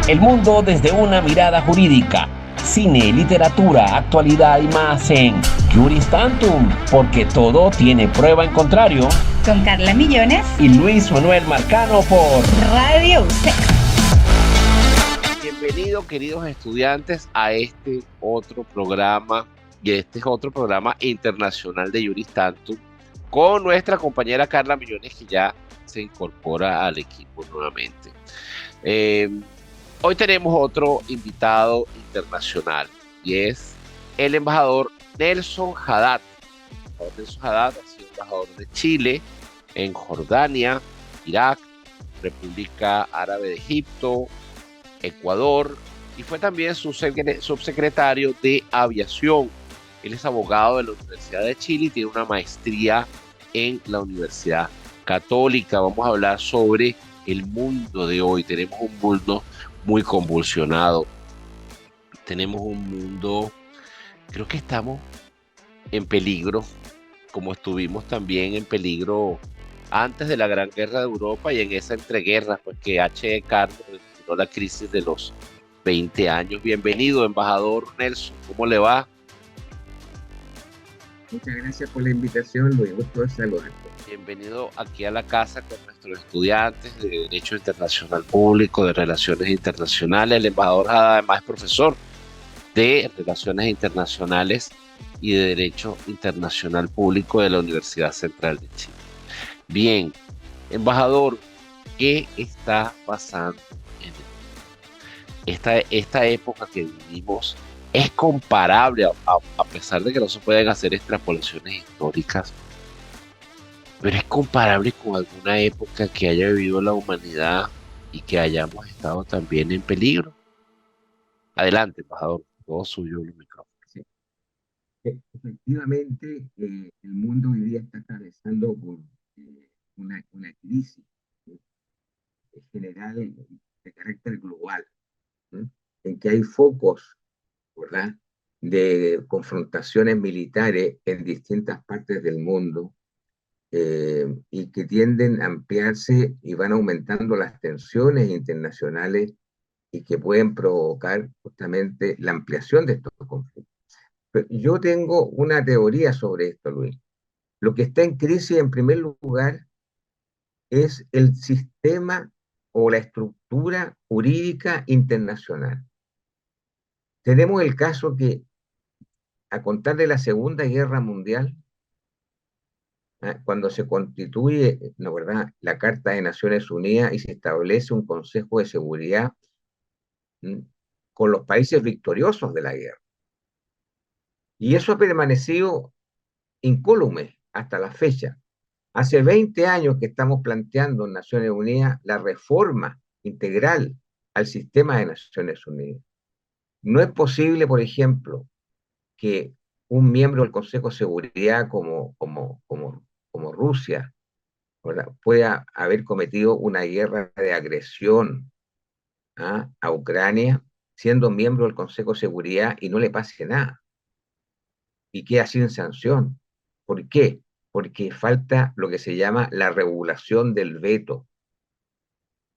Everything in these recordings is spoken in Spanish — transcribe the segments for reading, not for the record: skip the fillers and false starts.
El mundo desde una mirada jurídica. Cine, literatura, actualidad y más en Juris Tantum, porque todo tiene prueba en contrario. Con Carla Millones Y Luis Manuel Marcano por Radio UC. Bienvenidos, queridos estudiantes, a este otro programa, y este es otro programa internacional de Juris Tantum, con nuestra compañera Carla Millones, que ya se incorpora al equipo nuevamente. Hoy tenemos otro invitado internacional, y es el embajador Nelson Haddad. El embajador Nelson Haddad ha sido embajador de Chile en Jordania, Irak, República Árabe de Egipto, Ecuador, y fue también subsecretario de Aviación. Él es abogado de la Universidad de Chile y tiene una maestría en la Universidad Católica. Vamos a hablar sobre el mundo de hoy. Tenemos un mundo muy convulsionado. Tenemos un mundo, creo que estamos en peligro, como estuvimos también en peligro antes de la Gran Guerra de Europa y en esa entreguerra, pues que H.E. Carlos desató la crisis de los 20 años. Bienvenido, embajador Nelson, ¿cómo le va? Muchas gracias por la invitación, Luis. Gusto de saludarte. Bienvenido aquí a la casa con nuestros estudiantes de Derecho Internacional Público, de Relaciones Internacionales. El embajador Haddad además es profesor de Relaciones Internacionales y de Derecho Internacional Público de la Universidad Central de Chile. Bien, embajador, ¿qué está pasando en esta época que vivimos? ¿Es comparable, a pesar de que no se pueden hacer extrapolaciones históricas, pero es comparable con alguna época que haya vivido la humanidad y que hayamos estado también en peligro? Adelante, embajador, todo suyo el micrófono. Sí. Efectivamente, el mundo hoy día está atravesando por una crisis general de carácter global, ¿no? En que hay focos, ¿verdad?, de confrontaciones militares en distintas partes del mundo, y que tienden a ampliarse y van aumentando las tensiones internacionales y que pueden provocar justamente la ampliación de estos conflictos. Pero yo tengo una teoría sobre esto, Luis. Lo que está en crisis, en primer lugar, es el sistema o la estructura jurídica internacional. Tenemos el caso que, a contar de la Segunda Guerra Mundial, cuando se constituye, ¿no, verdad?, la Carta de Naciones Unidas y se establece un Consejo de Seguridad, ¿m?, con los países victoriosos de la guerra. Y eso ha permanecido incólume hasta la fecha. Hace 20 años que estamos planteando en Naciones Unidas la reforma integral al sistema de Naciones Unidas. No es posible, por ejemplo, que un miembro del Consejo de Seguridad como Rusia, ¿verdad?, pueda haber cometido una guerra de agresión a Ucrania siendo miembro del Consejo de Seguridad y no le pase nada y queda sin sanción. ¿Por qué? Porque falta lo que se llama la regulación del veto.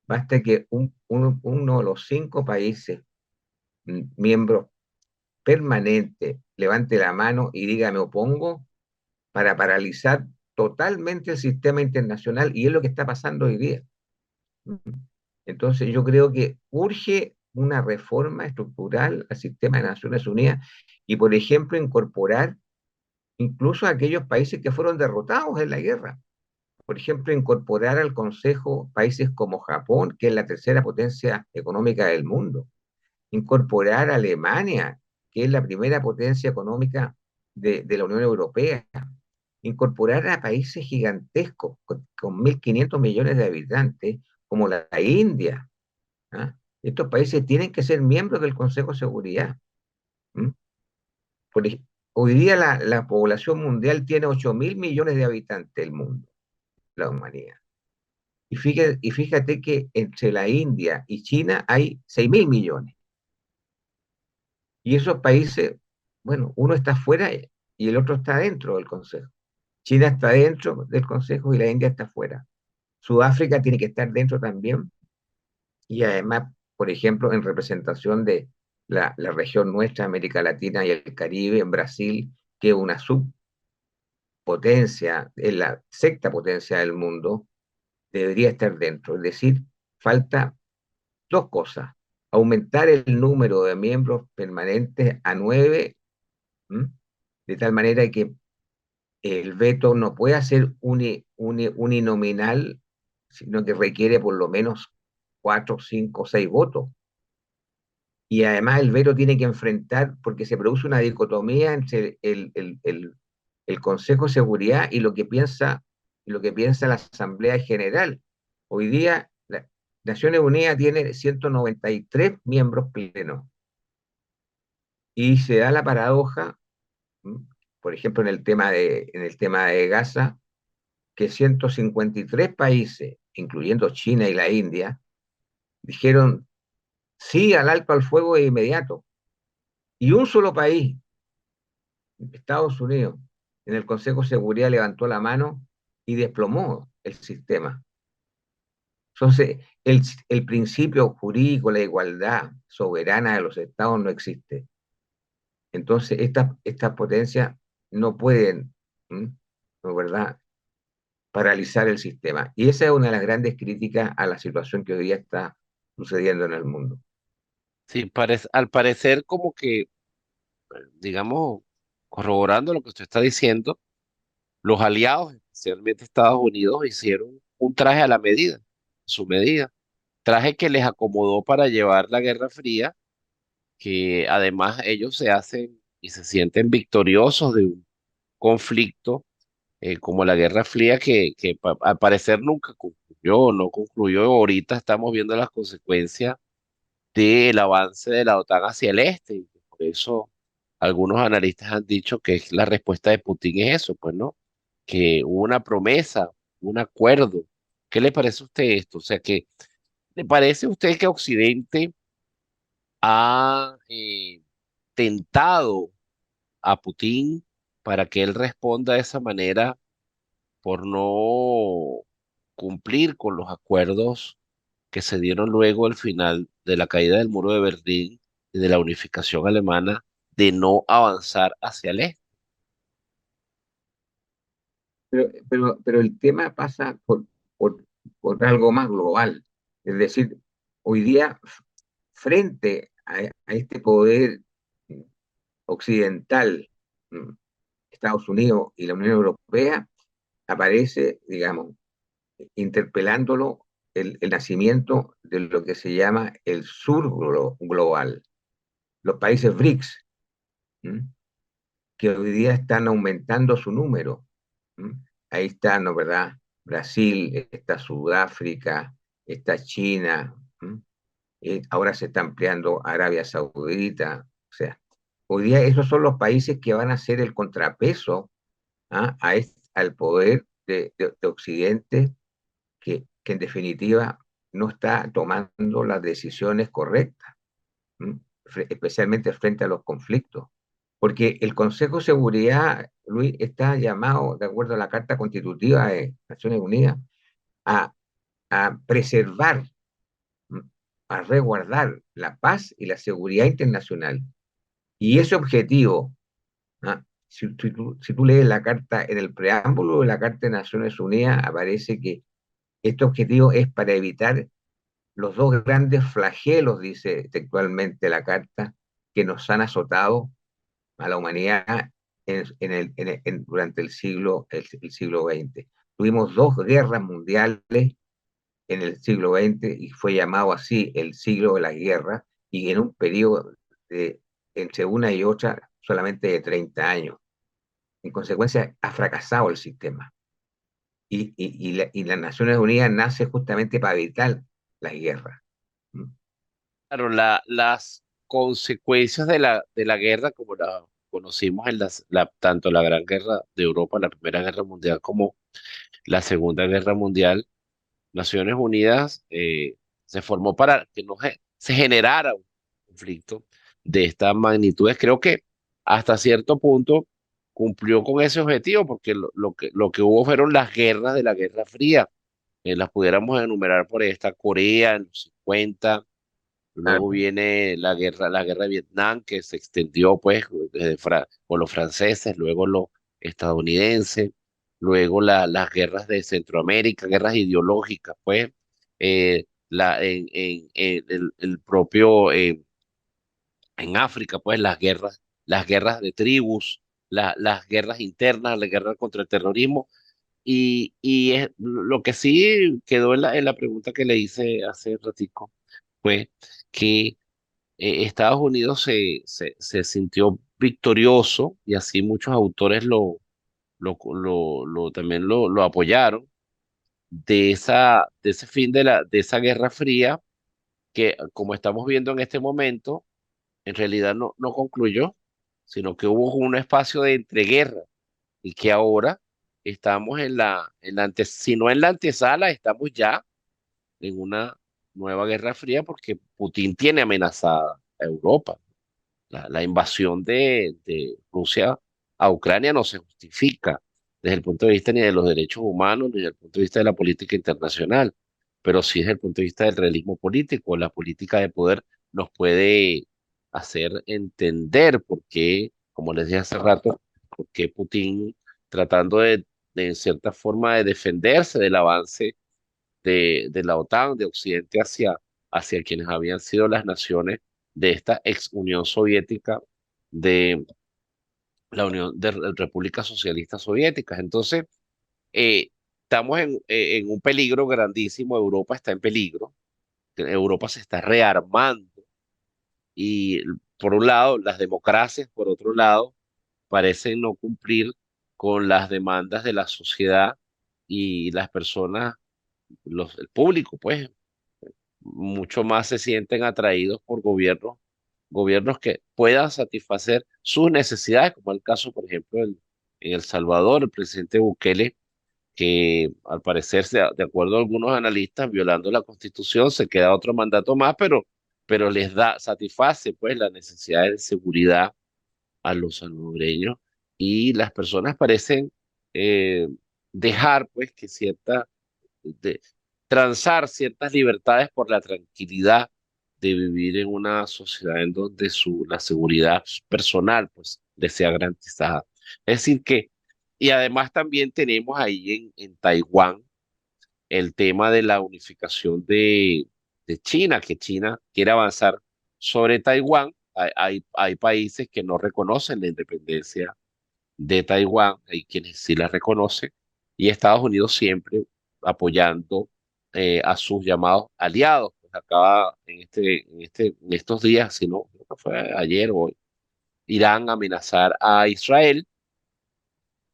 Basta que uno de los 5 países miembros permanentes levante la mano y diga me opongo para paralizar totalmente el sistema internacional, y es lo que está pasando hoy día. Entonces yo creo que urge una reforma estructural al sistema de Naciones Unidas y, por ejemplo, incorporar incluso a aquellos países que fueron derrotados en la guerra. Por ejemplo, incorporar al Consejo países como Japón, que es la tercera potencia económica del mundo. Incorporar a Alemania, que es la primera potencia económica de la Unión Europea. Incorporar a países gigantescos con 1.500 millones de habitantes, como la India. Estos países tienen que ser miembros del Consejo de Seguridad. Por, hoy día la población mundial tiene 8.000 millones de habitantes del mundo, la humanidad. Y fíjate que entre la India y China hay 6.000 millones. Y esos países, bueno, uno está fuera y el otro está dentro del Consejo. China está dentro del Consejo y la India está fuera. Sudáfrica tiene que estar dentro también y además por ejemplo, en representación de la región nuestra, América Latina y el Caribe, en Brasil, que es una subpotencia, es la sexta potencia del mundo, debería estar dentro. Es decir, falta dos cosas: aumentar el número de miembros permanentes a 9, ¿m? De tal manera que el veto no puede ser uninominal, sino que requiere por lo menos 4, 5, 6 votos. Y además el veto tiene que enfrentar, porque se produce una dicotomía entre el Consejo de Seguridad y lo que piensa la Asamblea General. Hoy día, la Naciones Unidas tiene 193 miembros plenos y se da la paradoja, ¿m? Por ejemplo, en el tema de Gaza, que 153 países, incluyendo China y la India, dijeron sí al alto al fuego de inmediato. Y un solo país, Estados Unidos, en el Consejo de Seguridad levantó la mano y desplomó el sistema. Entonces, el principio jurídico, la igualdad soberana de los estados no existe. Entonces, estas potencias no pueden, ¿no es verdad?, paralizar el sistema. Y esa es una de las grandes críticas a la situación que hoy día está sucediendo en el mundo. Sí, al parecer como que, digamos, corroborando lo que usted está diciendo, los aliados, especialmente Estados Unidos, hicieron un traje a la medida, su medida, traje que les acomodó para llevar la Guerra Fría, que además ellos se hacen y se sienten victoriosos de un conflicto como la Guerra Fría que al parecer nunca concluyó, no concluyó. Ahorita estamos viendo las consecuencias del avance de la OTAN hacia el este. Y por eso algunos analistas han dicho que la respuesta de Putin es eso, pues no, que hubo una promesa, un acuerdo. ¿Qué le parece a usted esto? O sea, que ¿le parece a usted que Occidente ha tentado a Putin para que él responda de esa manera por no cumplir con los acuerdos que se dieron luego al final de la caída del muro de Berlín y de la unificación alemana, de no avanzar hacia el este? Pero el tema pasa por, por algo más global. Es decir, hoy día, frente a este poder occidental, mm, Estados Unidos y la Unión Europea, aparece, digamos, interpelándolo el nacimiento de lo que se llama el sur global, los países BRICS, ¿m? Que hoy día están aumentando su número. ¿M? Ahí está, ¿no verdad? Brasil, está Sudáfrica, está China, ¿m? Ahora se está ampliando Arabia Saudita. O sea, hoy día esos son los países que van a ser el contrapeso, ¿ah?, al poder de Occidente, que en definitiva no está tomando las decisiones correctas, especialmente frente a los conflictos. Porque el Consejo de Seguridad, Luis, está llamado, de acuerdo a la Carta Constitutiva de Naciones Unidas, a, a preservar, a resguardar la paz y la seguridad internacional. Y ese objetivo, ¿ah?, si tú lees la carta, en el preámbulo de la Carta de Naciones Unidas aparece que este objetivo es para evitar los dos grandes flagelos, dice textualmente la carta, que nos han azotado a la humanidad durante el siglo XX. Tuvimos dos guerras mundiales en el siglo XX y fue llamado así el siglo de las guerras, y en un periodo entre una y otra solamente de 30 años. En consecuencia, ha fracasado el sistema. Y las Naciones Unidas nace justamente para evitar las guerras. ¿Mm? Claro, las consecuencias de la guerra, como la conocimos en tanto la Gran Guerra de Europa, la Primera Guerra Mundial, como la Segunda Guerra Mundial, Naciones Unidas se formó para que no se generara un conflicto de estas magnitudes. Creo que hasta cierto punto cumplió con ese objetivo, porque lo que hubo fueron las guerras de la Guerra Fría. Las pudiéramos enumerar por esta: Corea en los 50, Luego Claro. viene la guerra de Vietnam, que se extendió pues por los franceses, luego los estadounidenses, luego las guerras de Centroamérica, guerras ideológicas, pues, en el propio, en África, pues, las guerras de tribus, las guerras internas, la guerra contra el terrorismo. Lo que sí quedó en la pregunta que le hice hace ratico fue que Estados Unidos se sintió victorioso y así muchos autores también lo apoyaron de ese fin de esa Guerra Fría que, como estamos viendo en este momento, en realidad no concluyó, sino que hubo un espacio de entreguerra y que ahora estamos si no en la antesala, estamos ya en una nueva Guerra Fría porque Putin tiene amenazada a Europa. La invasión de Rusia a Ucrania no se justifica desde el punto de vista ni de los derechos humanos ni desde el punto de vista de la política internacional, pero sí desde el punto de vista del realismo político. La política de poder nos puede hacer entender por qué, como les dije hace rato, por qué Putin, tratando de en cierta forma de defenderse del avance de la OTAN, de Occidente hacia quienes habían sido las naciones de esta ex Unión Soviética, de la Unión de Repúblicas Socialistas Soviéticas. Entonces, eh, estamos en un peligro grandísimo, Europa está en peligro, Europa se está rearmando y por un lado, las democracias, por otro lado, parecen no cumplir con las demandas de la sociedad y las personas, el público, pues, mucho más se sienten atraídos por gobiernos que puedan satisfacer sus necesidades, como el caso, por ejemplo, en El Salvador, el presidente Bukele, que al parecer, de acuerdo a algunos analistas, violando la Constitución, se queda otro mandato más, pero satisface pues las necesidades de seguridad a los salvadoreños y las personas parecen eh, dejar pues que de transar ciertas libertades por la tranquilidad de vivir en una sociedad en donde la seguridad personal pues les sea garantizada. Es decir que, y además también tenemos ahí en Taiwán el tema de la unificación de China, que China quiere avanzar sobre Taiwán. Hay países que no reconocen la independencia de Taiwán, hay quienes sí la reconocen, y Estados Unidos siempre apoyando a sus llamados aliados. Pues acaba en estos días, si no, creo que fue ayer o hoy, Irán amenazar a Israel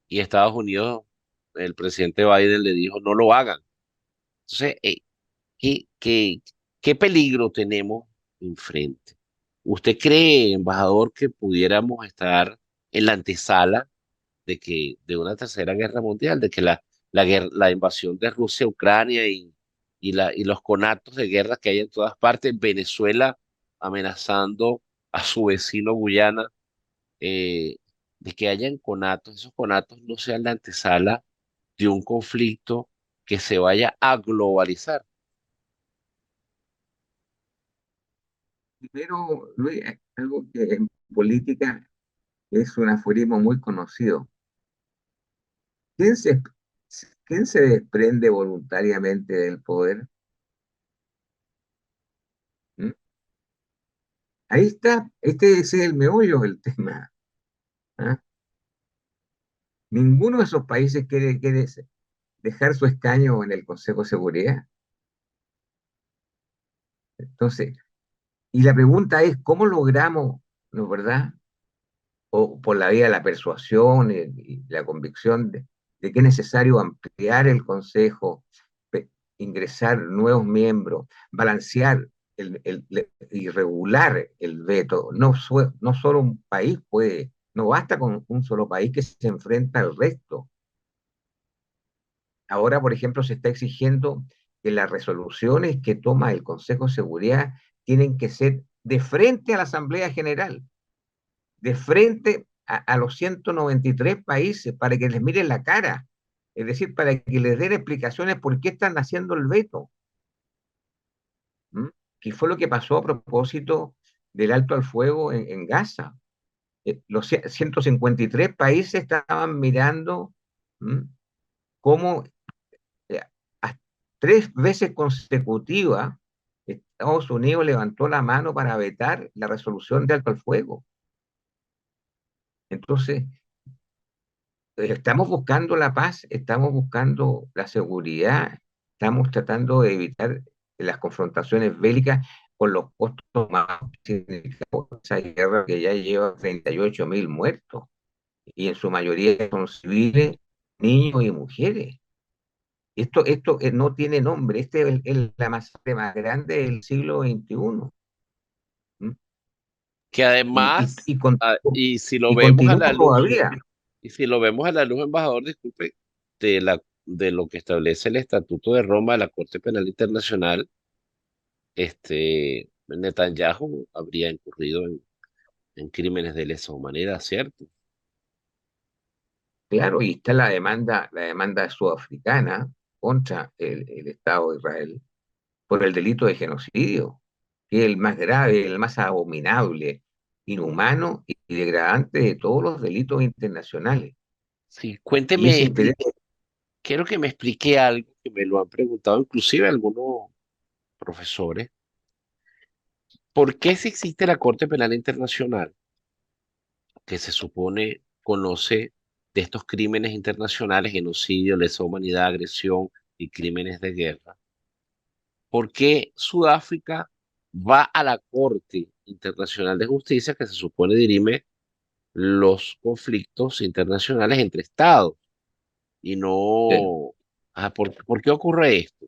y Estados Unidos, el presidente Biden le dijo no lo hagan. Entonces, ¿qué, qué, qué peligro tenemos enfrente? ¿Usted cree, embajador, que pudiéramos estar en la antesala de una tercera guerra mundial, de que la invasión de Rusia a Ucrania y los conatos de guerra que hay en todas partes, Venezuela amenazando a su vecino Guyana, eh, de que hayan conatos, esos conatos no sean la antesala de un conflicto que se vaya a globalizar? Primero, Luis, algo que en política es un aforismo muy conocido. ¿Quién se, quién se desprende voluntariamente del poder? ¿Mm? Ahí está, este es el meollo del tema. ¿Ah? Ninguno de esos países quiere dejar su escaño en el Consejo de Seguridad. Entonces, y la pregunta es, ¿cómo logramos, no es verdad? O por la vía de la persuasión y la convicción de que es necesario ampliar el Consejo, ingresar nuevos miembros, balancear y regular el veto. No solo un país puede, no basta con un solo país que se enfrenta al resto. Ahora, por ejemplo, se está exigiendo que las resoluciones que toma el Consejo de Seguridad tienen que ser de frente a la Asamblea General, de frente a los 193 países, para que les miren la cara, es decir, para que les den explicaciones por qué están haciendo el veto. ¿Mm? ¿Qué fue lo que pasó a propósito del alto al fuego en Gaza? Los 153 países estaban mirando, ¿m?, cómo eh, a 3 veces consecutivas Estados Unidos levantó la mano para vetar la resolución de alto al fuego. Entonces, estamos buscando la paz, estamos buscando la seguridad, estamos tratando de evitar las confrontaciones bélicas con los costos más significativos de esa guerra que ya lleva 38.000 muertos, y en su mayoría son civiles, niños y mujeres. Esto no tiene nombre, este es la masacre más grande del siglo XXI. ¿M? Que Y, y, además, y, con- y si lo y vemos a continúa la luz, todavía. y si lo vemos a la luz, embajador, disculpe, de lo que establece el Estatuto de Roma de la Corte Penal Internacional, Netanyahu habría incurrido en crímenes de lesa humanidad, ¿cierto? Claro, y está la demanda sudafricana contra el Estado de Israel por el delito de genocidio, que es el más grave, el más abominable, inhumano y degradante de todos los delitos internacionales. Sí, Y cuénteme, ese interés, quiero que me explique algo que me lo han preguntado inclusive algunos profesores. ¿Por qué si existe la Corte Penal Internacional, que se supone conoce de estos crímenes internacionales, genocidio, lesa humanidad, agresión y crímenes de guerra? ¿Por qué Sudáfrica va a la Corte Internacional de Justicia, que se supone dirime los conflictos internacionales entre estados, y sí. no... ¿Por qué ocurre esto?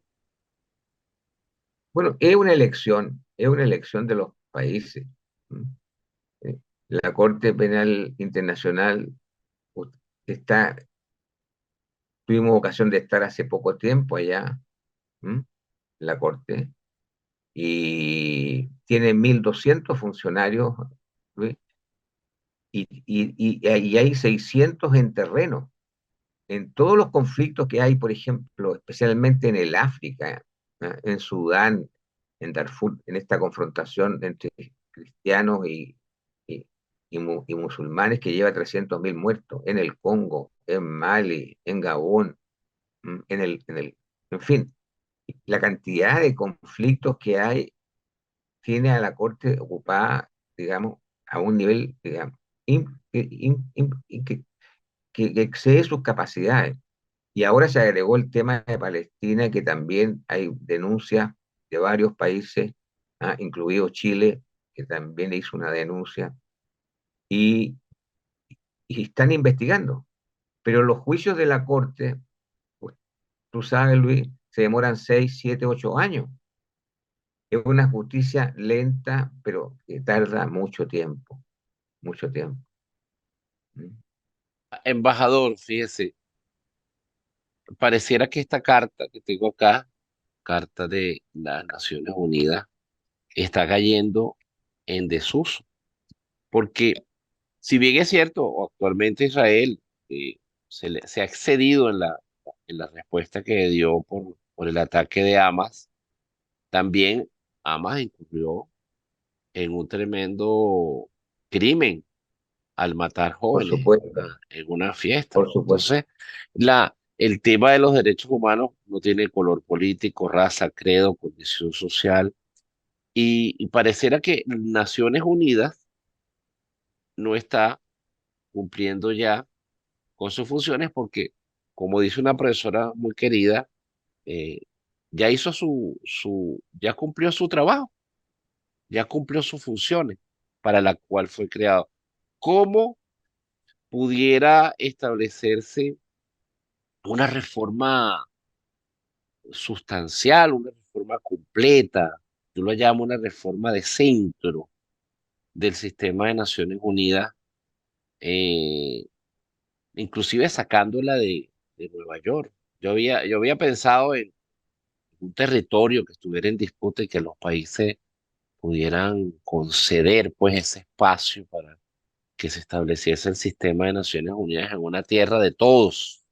Bueno, es una elección de los países. ¿M? La Corte Penal Internacional u- está, tuvimos ocasión de estar hace poco tiempo allá, ¿m?, en la Corte, y tiene 1.200 funcionarios, Luis, y hay 600 en terreno. En todos los conflictos que hay, por ejemplo, especialmente en el África, ¿ah?, en Sudán, en Darfur, en esta confrontación entre cristianos y, y musulmanes que lleva 300.000 muertos, en el Congo, en Mali, en Gabón, en fin, la cantidad de conflictos que hay tiene a la Corte ocupada, digamos, a un nivel, digamos, que excede sus capacidades. Y ahora se agregó el tema de Palestina, que también hay denuncias de varios países, incluido Chile, que también hizo una denuncia, y, y están investigando. Pero los juicios de la Corte, pues, tú sabes, Luis, se demoran 6, 7, 8 años. Es una justicia lenta, pero que tarda mucho tiempo, mucho tiempo. ¿Mm? Embajador, fíjese, pareciera que esta carta que tengo acá, carta de las Naciones Unidas, está cayendo en desuso, porque si bien es cierto, actualmente Israel se ha excedido en la respuesta que dio por el ataque de Hamas, también Hamas incurrió en un tremendo crimen al matar Por jóvenes supuesto, en una fiesta. por supuesto. Entonces, el tema de los derechos humanos no tiene color político, raza, credo, condición social, y pareciera que Naciones Unidas no está cumpliendo ya con sus funciones porque, como dice una profesora muy querida, eh, ya hizo ya cumplió su trabajo, ya cumplió sus funciones para la cual fue creado. ¿Cómo pudiera establecerse una reforma sustancial, una reforma completa? Yo lo llamo una reforma de centro del sistema de Naciones Unidas, eh, inclusive sacándola de Nueva York. Yo había pensado en un territorio que estuviera en disputa y que los países pudieran conceder pues ese espacio para que se estableciese el sistema de Naciones Unidas en una tierra de todos,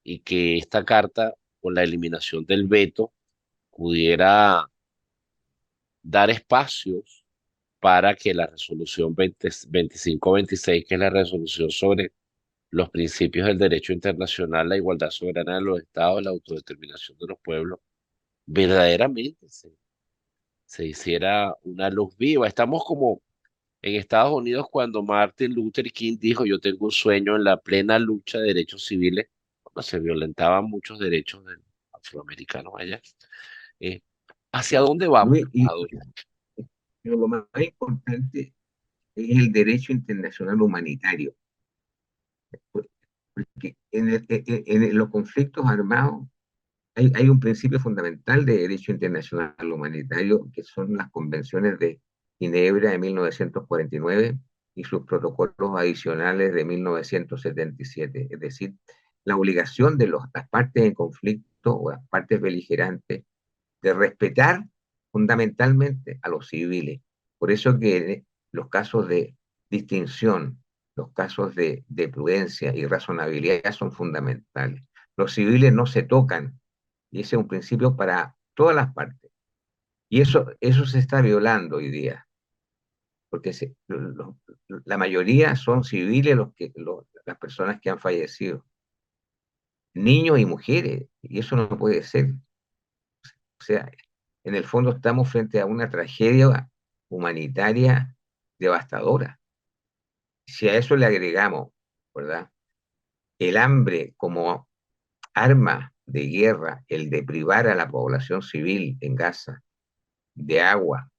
y que esta carta, con la eliminación del veto, pudiera dar espacios para que la resolución 2526, que es la resolución sobre los principios del derecho internacional, la igualdad soberana de los estados, la autodeterminación de los pueblos, verdaderamente se hiciera una luz viva. Estamos como en Estados Unidos cuando Martin Luther King dijo, yo tengo un sueño en la plena lucha de derechos civiles, cuando se violentaban muchos derechos de los afroamericanos allá. Eh, ¿Hacia dónde vamos, Luis, embajador? pero lo más importante es el derecho internacional humanitario, porque en los conflictos armados hay un principio fundamental de derecho internacional humanitario, que son las convenciones de Ginebra de 1949 y sus protocolos adicionales de 1977. Es decir, la obligación de las partes en conflicto o las partes beligerantes de respetar fundamentalmente a los civiles. Por eso que los casos de distinción, los casos de prudencia y razonabilidad son fundamentales. Los civiles no se tocan, y ese es un principio para todas las partes. Y eso se está violando hoy día, porque la mayoría son civiles las personas que han fallecido, niños y mujeres, y eso no puede ser. O sea, en el fondo estamos frente a una tragedia humanitaria devastadora. Si a eso le agregamos, ¿verdad? El hambre como arma de guerra, el de privar a la población civil en Gaza de agua,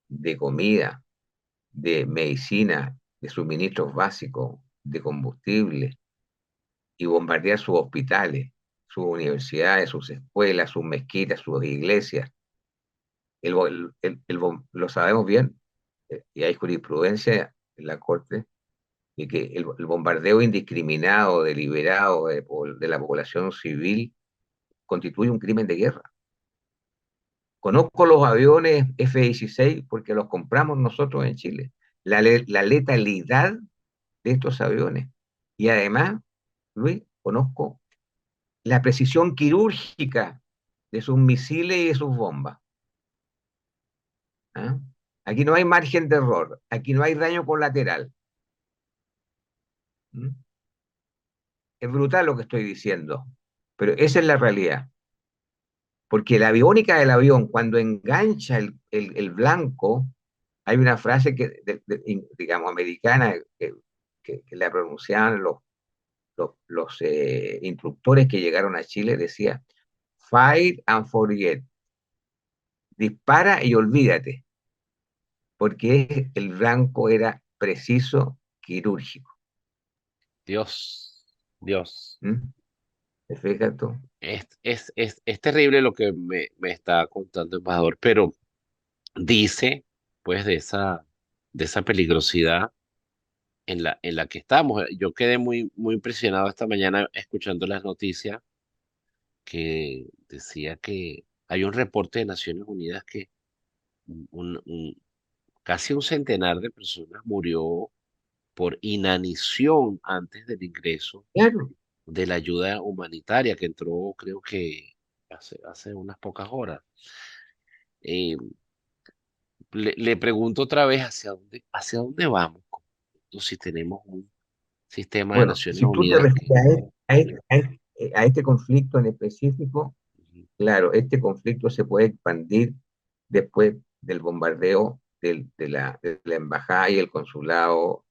de comida, de medicina, de suministros básicos, de combustible, y bombardear sus hospitales, sus universidades, sus escuelas, sus mezquitas, sus iglesias. Lo sabemos bien, y hay jurisprudencia en la Corte, y que el bombardeo indiscriminado, deliberado de la población civil constituye un crimen de guerra. Conozco los aviones F-16 porque los compramos nosotros en Chile. La letalidad de estos aviones. Y además, Luis, conozco la precisión quirúrgica de sus misiles y de sus bombas. ¿Ah? Aquí no hay margen de error, aquí no hay daño colateral. ¿Mm? Es brutal lo que estoy diciendo, pero esa es la realidad. Porque la aviónica del avión, cuando engancha el blanco, hay una frase digamos, americana, que la pronunciaban los instructores que llegaron a Chile, decía, fire and forget, dispara y olvídate, porque el blanco era preciso, quirúrgico. Dios, Dios. ¿Mm? ¿Te fijas tú? Es terrible lo que me está contando, embajador, pero dice, pues, de esa peligrosidad en la que estamos. Yo quedé muy impresionado esta mañana escuchando las noticias que decía que hay un reporte de Naciones Unidas que casi un centenar de personas murió por inanición antes del ingreso Claro. de la ayuda humanitaria que entró, creo que hace unas pocas horas. Eh, le pregunto otra vez hacia dónde vamos, si tenemos un sistema de Bueno, Naciones si tú te Unidas que... refieres a este conflicto en específico, Ujú. claro, este conflicto se puede expandir después del bombardeo de la embajada y el consulado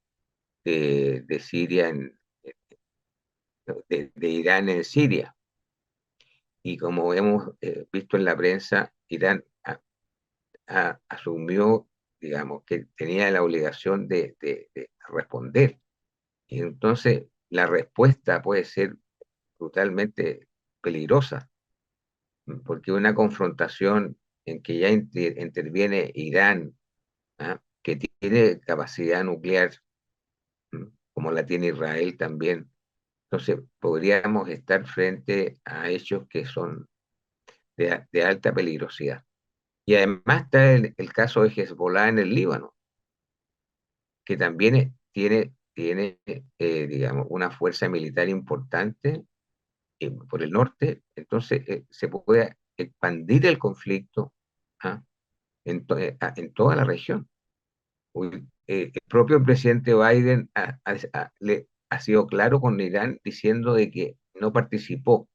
de Siria, de Irán en Siria. Y como hemos visto en la prensa, Irán asumió, digamos, que tenía la obligación de responder. Y entonces la respuesta puede ser brutalmente peligrosa, porque una confrontación en que ya interviene Irán, ¿ah? Que tiene capacidad nuclear, como la tiene Israel también. Entonces, podríamos estar frente a hechos que son de alta peligrosidad. Y además está el caso de Hezbollah en el Líbano, que también tiene digamos, una fuerza militar importante por el norte. Entonces, se puede expandir el conflicto, ¿ah? en toda la región. El propio presidente Biden ha sido claro con Irán diciendo de que no participó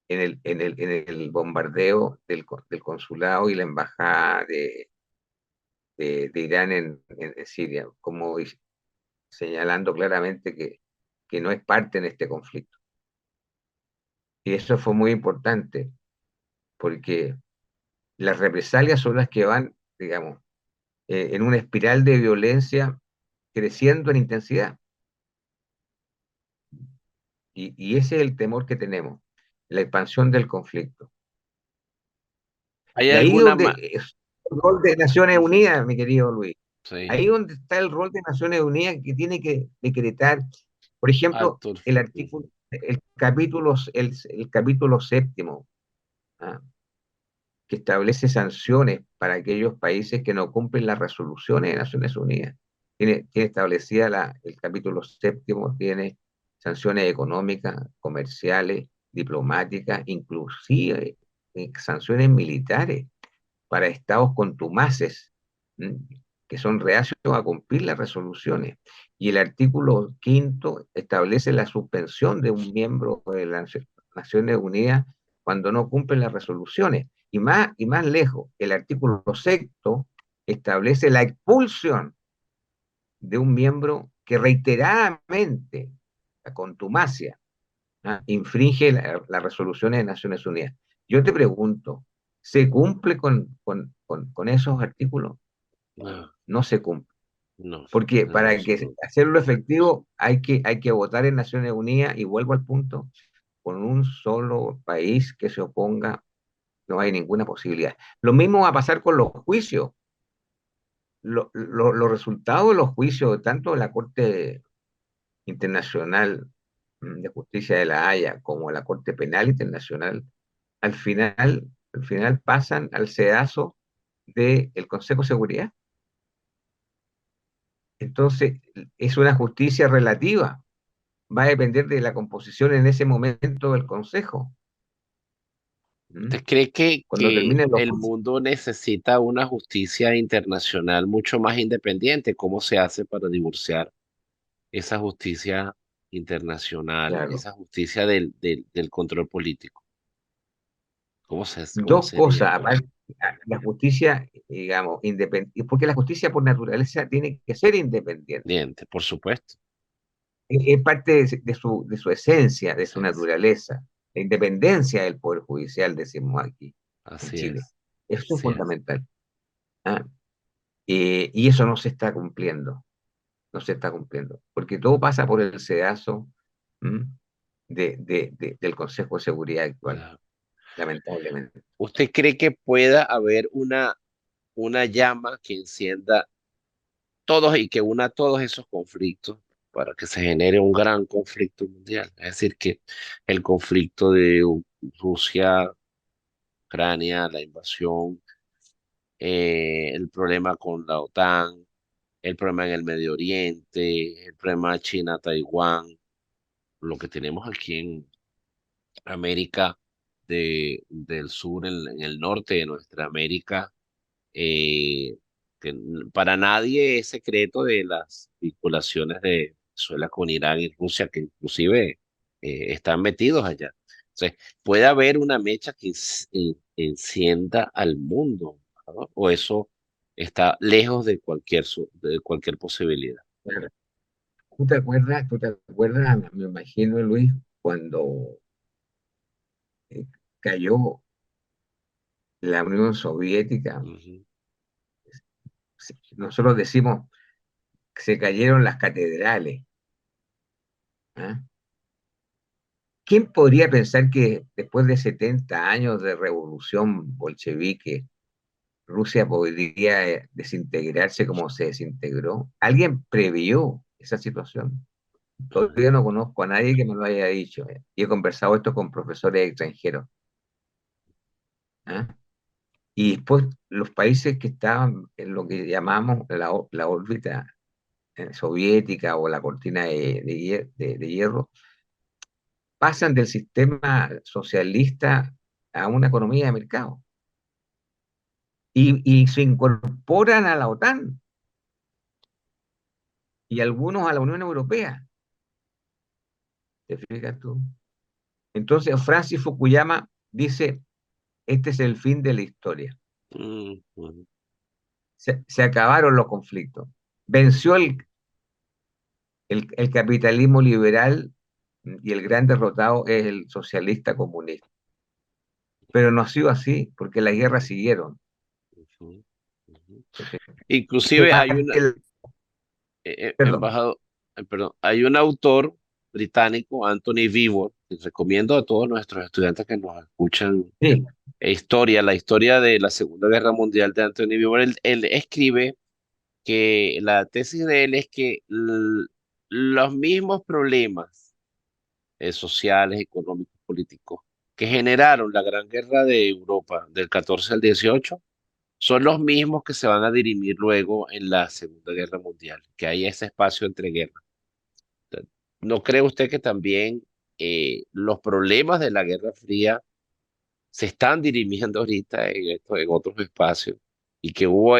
en el bombardeo del consulado y la embajada de Irán en Siria, como señalando claramente que no es parte en este conflicto. Y eso fue muy importante, porque las represalias son las que van, digamos, en una espiral de violencia creciendo en intensidad. Y ese es el temor que tenemos, la expansión del conflicto. ¿Hay Y ahí alguna donde más? es el rol de Naciones Unidas, mi querido Luis. Sí, Ahí donde está el rol de Naciones Unidas que tiene que decretar, por ejemplo, Arthur. el artículo, el capítulo séptimo, ¿ah? Que establece sanciones para aquellos países que no cumplen las resoluciones de Naciones Unidas. Tiene establecida el capítulo séptimo, tiene sanciones económicas, comerciales, diplomáticas, inclusive sanciones militares para estados contumaces, ¿m? Que son reacios a cumplir las resoluciones. Y el artículo quinto establece la suspensión de un miembro de las Naciones Unidas cuando no cumplen las resoluciones. Y más lejos, el artículo sexto establece la expulsión de un miembro que reiteradamente, la contumacia, infringe las resoluciones de Naciones Unidas. Yo te pregunto, ¿se cumple con esos artículos? No, No se cumple. no, Porque en para que absoluto. hacerlo efectivo hay que votar en Naciones Unidas, y vuelvo al punto, con un solo país que se oponga, no hay ninguna posibilidad. Lo mismo va a pasar con los juicios. Los resultados de los juicios, tanto de la Corte Internacional de Justicia de La Haya como de la Corte Penal Internacional, al final pasan al sedazo del Consejo de Seguridad. Entonces, es una justicia relativa. Va a depender de la composición en ese momento del Consejo. ¿Mm? ¿Usted cree Cuando que terminen los el juicios. mundo necesita una justicia internacional mucho más independiente? ¿Cómo se hace para divorciar esa justicia internacional, Claro. esa justicia del control político? ¿Cómo Dos sería? cosas, aparte, la justicia, digamos, independiente, porque la justicia por naturaleza tiene que ser independiente. Diente, por supuesto. Es parte de su esencia, de su Sí, sí, naturaleza. La independencia del Poder Judicial, decimos aquí en así Chile. es, Eso es así es. fundamental. ¿Ah? Y eso no se está cumpliendo, no se está cumpliendo, porque todo pasa por el sedazo, ¿m? del Consejo de Seguridad actual, Claro. lamentablemente. ¿Usted cree que pueda haber una llama que encienda todos y que una todos esos conflictos para que se genere un gran conflicto mundial? Es decir, que el conflicto de Rusia, Ucrania, la invasión, el problema con la OTAN, el problema en el Medio Oriente, el problema China-Taiwán, lo que tenemos aquí en América del Sur, en el norte de nuestra América, eh, para nadie es secreto de las vinculaciones de Venezuela con Irán y Rusia, que inclusive están metidos allá. Entonces, puede haber una mecha que encienda al mundo, ¿no? O eso está lejos de cualquier posibilidad. Claro. ¿Tú te acuerdas, me imagino, Luis, cuando eh, cayó la Unión Soviética? Ujú. Nosotros decimos que se cayeron las catedrales. ¿Ah? ¿Quién podría pensar que después de 70 años de revolución bolchevique, Rusia podría desintegrarse como se desintegró? ¿Alguien previó esa situación? Todavía no conozco a nadie que me lo haya dicho. Y he conversado esto con profesores extranjeros. ¿Ah? Y después los países que estaban en lo que llamamos la órbita soviética o la cortina de hierro, pasan del sistema socialista a una economía de mercado. y se incorporan a la OTAN y algunos a la Unión Europea. ¿Te fijas tú? Entonces Francis Fukuyama dice, este es el fin de la historia. Mm, mm, Se acabaron los conflictos. Venció el capitalismo liberal y el gran derrotado es el socialista comunista. Pero no ha sido así, porque las guerras siguieron. ujú, ujú. ¿Qué Inclusive más hay una, que perdón. embajador, perdón, hay un autor británico, Anthony Beevor, que recomiendo a todos nuestros estudiantes que nos escuchan Sí, la historia de la Segunda Guerra Mundial de Anthony Beevor. Él escribe que la tesis de él es que los mismos problemas sociales, económicos, políticos que generaron la Gran Guerra de Europa del 14 al 18 son los mismos que se van a dirimir luego en la Segunda Guerra Mundial, que hay ese espacio entre guerras. ¿No cree usted que también los problemas de la Guerra Fría se están dirimiendo ahorita en otros espacios y que hubo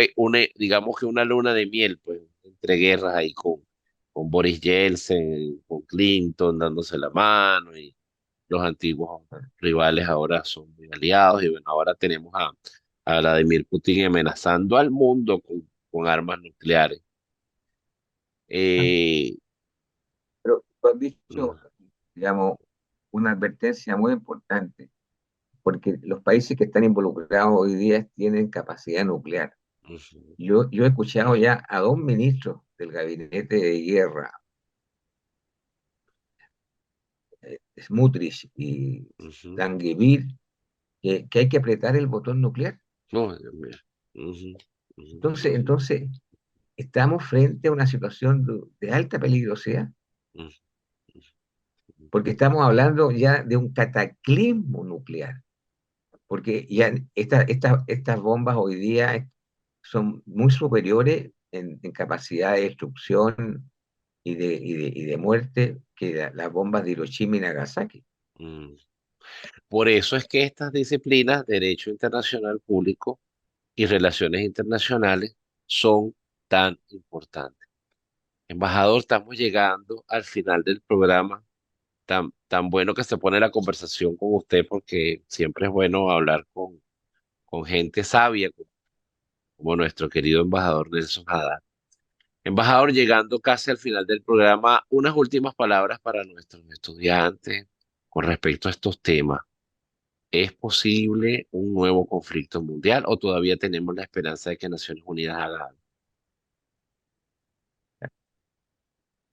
digamos que una luna de miel, pues, entre guerras ahí con Boris Yeltsin, con Clinton dándose la mano y los antiguos rivales ahora son muy aliados y bueno, ahora tenemos a Vladimir Putin amenazando al mundo con armas nucleares. Eh, pero tú has mm, dicho, digamos, una advertencia muy importante, porque los países que están involucrados hoy día tienen capacidad nuclear. ujú, Yo he escuchado ya a dos ministros del gabinete de guerra, Smutrich y ujú. Langevin, que hay que apretar el botón nuclear. No, Dios mío. Ujú, ujú, Entonces, estamos frente a una situación de alta peligrosidad, ujú, ujú, porque estamos hablando ya de un cataclismo nuclear, porque ya estas bombas hoy día son muy superiores en capacidad de destrucción y de muerte que las bombas de Hiroshima y Nagasaki. ujú. Por eso es que estas disciplinas, derecho internacional público y relaciones internacionales, son tan importantes. Embajador, estamos llegando al final del programa. Tan bueno que se pone la conversación con usted porque siempre es bueno hablar con gente sabia como nuestro querido embajador Nelson Haddad. Embajador, llegando casi al final del programa, unas últimas palabras para nuestros estudiantes con respecto a estos temas. ¿Es posible un nuevo conflicto mundial o todavía tenemos la esperanza de que Naciones Unidas haga algo?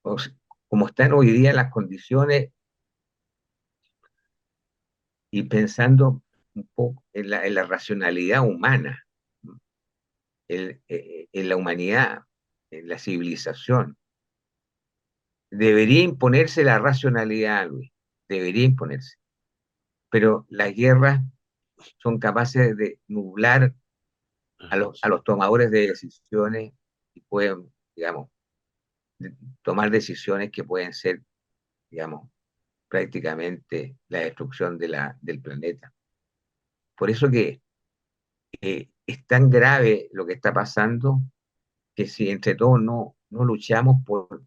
O sea, como están hoy día las condiciones y pensando un poco en la racionalidad humana, en la humanidad, en la civilización, debería imponerse la racionalidad, Luis, debería imponerse. Pero las guerras son capaces de nublar a los tomadores de decisiones y pueden, digamos, tomar decisiones que pueden ser, digamos, prácticamente la destrucción del planeta. Por eso que es tan grave lo que está pasando que si entre todos no luchamos por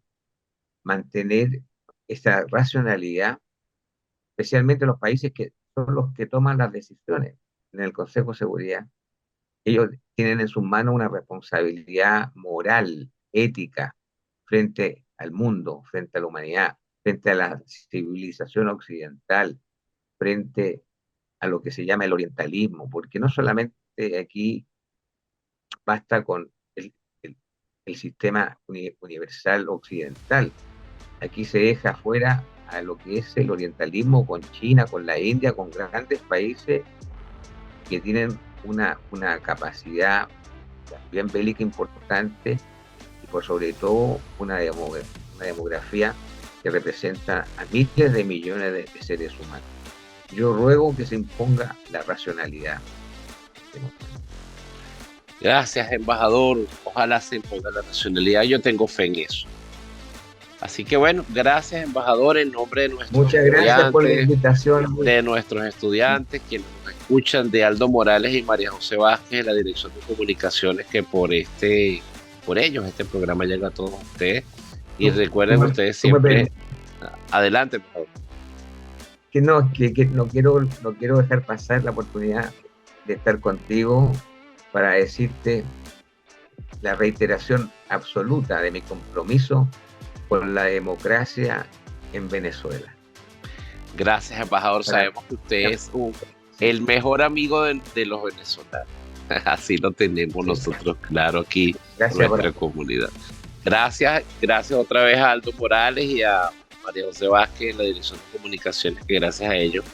mantener esa racionalidad, especialmente los países que son los que toman las decisiones en el Consejo de Seguridad, ellos tienen en sus manos una responsabilidad moral, ética, frente al mundo, frente a la humanidad, frente a la civilización occidental, frente a lo que se llama el orientalismo, porque no solamente aquí basta con el, el sistema universal occidental, aquí se deja fuera a lo que es el orientalismo con China, con la India, con grandes países que tienen una capacidad bien bélica importante y por sobre todo una demografía que representa a miles de millones de seres humanos. Yo ruego que se imponga la racionalidad. Gracias, embajador. Ojalá se imponga la nacionalidad. Yo tengo fe en eso. Así que bueno, gracias, embajador, en nombre de nuestros Muchas gracias por la estudiantes, invitación. de nuestros estudiantes, quienes nos escuchan, de Aldo Morales y María José Vázquez, de la Dirección de Comunicaciones, que por ellos este programa llega a todos ustedes. Y recuerden ustedes siempre, adelante, por favor. Que no quiero dejar pasar la oportunidad de estar contigo para decirte la reiteración absoluta de mi compromiso con la democracia en Venezuela. Gracias, embajador. Sabemos que usted es el mejor amigo de los venezolanos. Así lo tenemos nosotros claro aquí en nuestra comunidad. Gracias otra vez a Aldo Morales y a María José Vázquez en la Dirección de Comunicaciones, que gracias a ellos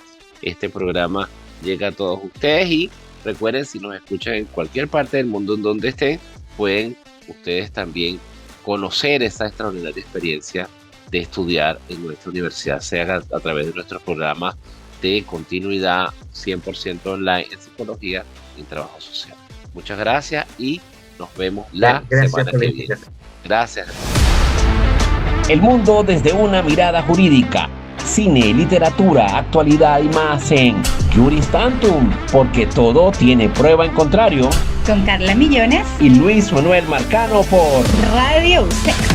este programa llega a todos ustedes. Y recuerden, si nos escuchan en cualquier parte del mundo en donde estén, pueden ustedes también conocer esa extraordinaria experiencia de estudiar en nuestra universidad, sea a través de nuestros programas de continuidad 100% online en psicología y en trabajo social. Muchas gracias y nos vemos la semana que viene. Gracias. El mundo desde una mirada jurídica. Cine, literatura, actualidad y más en Juris Tantum, porque todo tiene prueba en contrario. Con Carla Millones Y Luis Manuel Marcano por Radio UCEC.